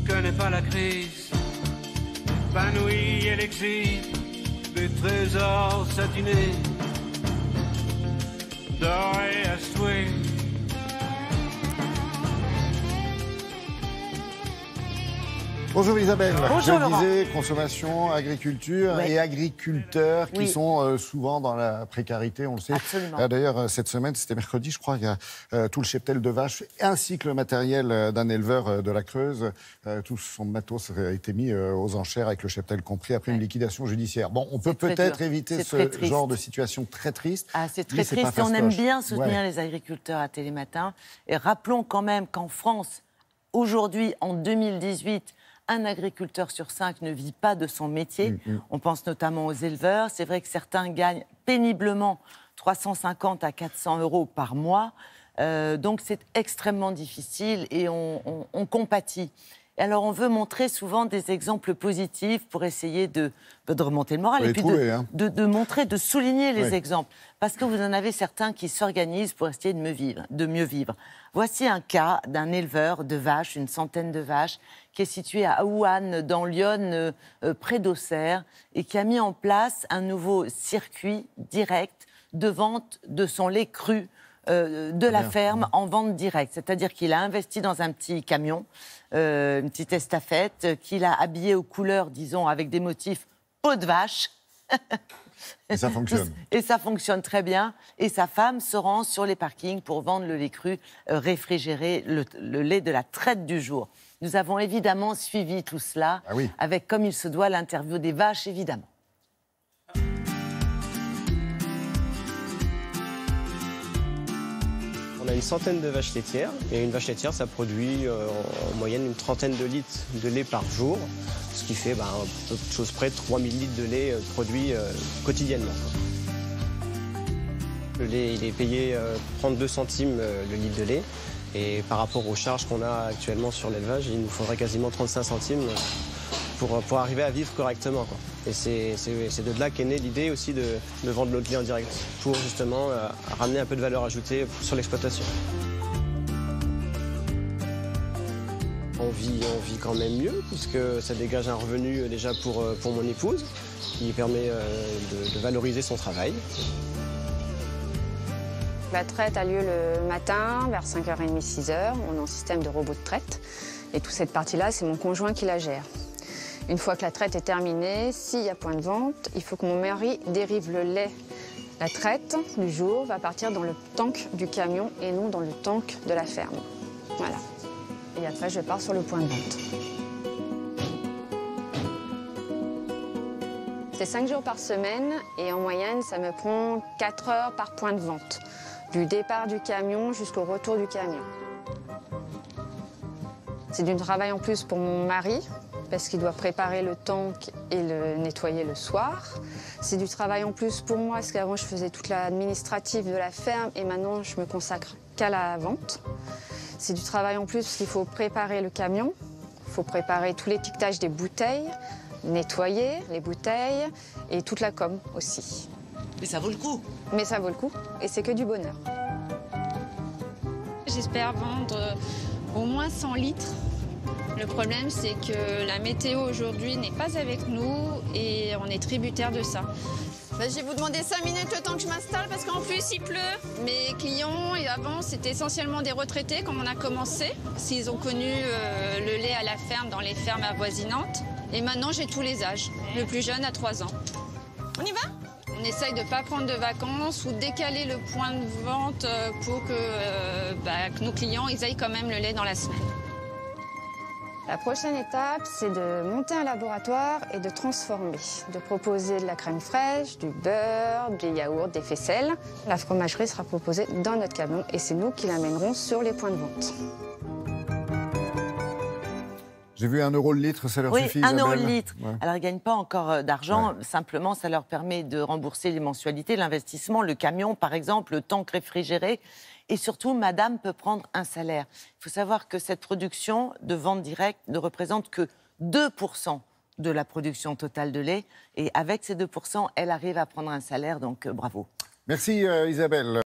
connais pas la crise, épanouie et l'exil, des trésors satinés, dorés à souhait. Bonjour Isabelle. Bonjour Je Laurent. disais consommation, agriculture et agriculteurs qui sont souvent dans la précarité, on le sait. Absolument. D'ailleurs, cette semaine, c'était mercredi, je crois, il y a tout le cheptel de vaches ainsi que le matériel d'un éleveur de la Creuse. Tout son matos a été mis aux enchères avec le cheptel compris après une liquidation judiciaire. Bon, on peut peut-être éviter ce genre de situation très triste. Ah, c'est très triste et on aime bien soutenir les agriculteurs à Télématin. Et rappelons quand même qu'en France, aujourd'hui, en 2018, un agriculteur sur 5 ne vit pas de son métier. On pense notamment aux éleveurs. C'est vrai que certains gagnent péniblement 350 à 400 euros par mois. Donc c'est extrêmement difficile et on compatit. Et alors on veut montrer souvent des exemples positifs pour essayer de remonter le moral et puis de montrer, de souligner les exemples. Parce que vous en avez certains qui s'organisent pour essayer de mieux vivre. Voici un cas d'un éleveur de vaches, une centaine de vaches, qui est situé à Ouanne, dans l'Yonne, près d'Auxerre, et qui a mis en place un nouveau circuit direct de vente de son lait cru de la ferme en vente directe. C'est-à-dire qu'il a investi dans un petit camion, une petite estafette, qu'il a habillé aux couleurs, disons, avec des motifs peau de vache. Et ça fonctionne. Et ça fonctionne très bien. Et sa femme se rend sur les parkings pour vendre le lait cru réfrigéré, le lait de la traite du jour. Nous avons évidemment suivi tout cela, avec, comme il se doit, l'interview des vaches, évidemment. On a une centaine de vaches laitières, et une vache laitière, ça produit en moyenne une trentaine de litres de lait par jour, ce qui fait à peu de choses près 3000 litres de lait produits quotidiennement. Le lait, il est payé 32 centimes le litre de lait, et par rapport aux charges qu'on a actuellement sur l'élevage, il nous faudrait quasiment 35 centimes pour arriver à vivre correctement, quoi. Et c'est de là qu'est née l'idée aussi de vendre notre lait en direct, pour justement ramener un peu de valeur ajoutée sur l'exploitation. On vit quand même mieux, puisque ça dégage un revenu déjà pour mon épouse, qui permet de valoriser son travail. La traite a lieu le matin, vers 5h30, 6h. On est en système de robot de traite. Et toute cette partie-là, c'est mon conjoint qui la gère. Une fois que la traite est terminée, s'il y a point de vente, il faut que mon mari dérive le lait. La traite du jour va partir dans le tank du camion et non dans le tank de la ferme. Voilà. Et après, je pars sur le point de vente. C'est 5 jours par semaine et en moyenne, ça me prend 4 heures par point de vente. Du départ du camion jusqu'au retour du camion. C'est du travail en plus pour mon mari, parce qu'il doit préparer le tank et le nettoyer le soir. C'est du travail en plus pour moi, parce qu'avant je faisais toute l'administrative de la ferme et maintenant je me consacre qu'à la vente. C'est du travail en plus parce qu'il faut préparer le camion, il faut préparer tout l'étiquetage des bouteilles, nettoyer les bouteilles et toute la com aussi. Mais ça vaut le coup. Mais ça vaut le coup et c'est que du bonheur. J'espère vendre au moins 100 litres. Le problème, c'est que la météo aujourd'hui n'est pas avec nous et on est tributaire de ça. Je vais vous demander 5 minutes le temps que je m'installe parce qu'en plus il pleut. Mes clients, et avant, c'était essentiellement des retraités quand on a commencé. S'ils ont connu le lait à la ferme dans les fermes avoisinantes. Et maintenant, j'ai tous les âges. Le plus jeune a 3 ans. On y va ? On essaye de ne pas prendre de vacances ou décaler le point de vente pour que nos clients ils aillent quand même le lait dans la semaine. La prochaine étape, c'est de monter un laboratoire et de transformer, de proposer de la crème fraîche, du beurre, des yaourts, des faisselles. La fromagerie sera proposée dans notre camion et c'est nous qui l'amènerons sur les points de vente. J'ai vu 1 € le litre, ça leur suffit, Oui, 1 Isabelle ? € le litre. Ouais. Alors, ils ne gagnent pas encore d'argent. Ouais. Simplement, ça leur permet de rembourser les mensualités, l'investissement, le camion, par exemple, le tank réfrigéré. Et surtout, madame peut prendre un salaire. Il faut savoir que cette production de vente directe ne représente que 2% de la production totale de lait. Et avec ces 2%, elle arrive à prendre un salaire, donc bravo. Merci Isabelle.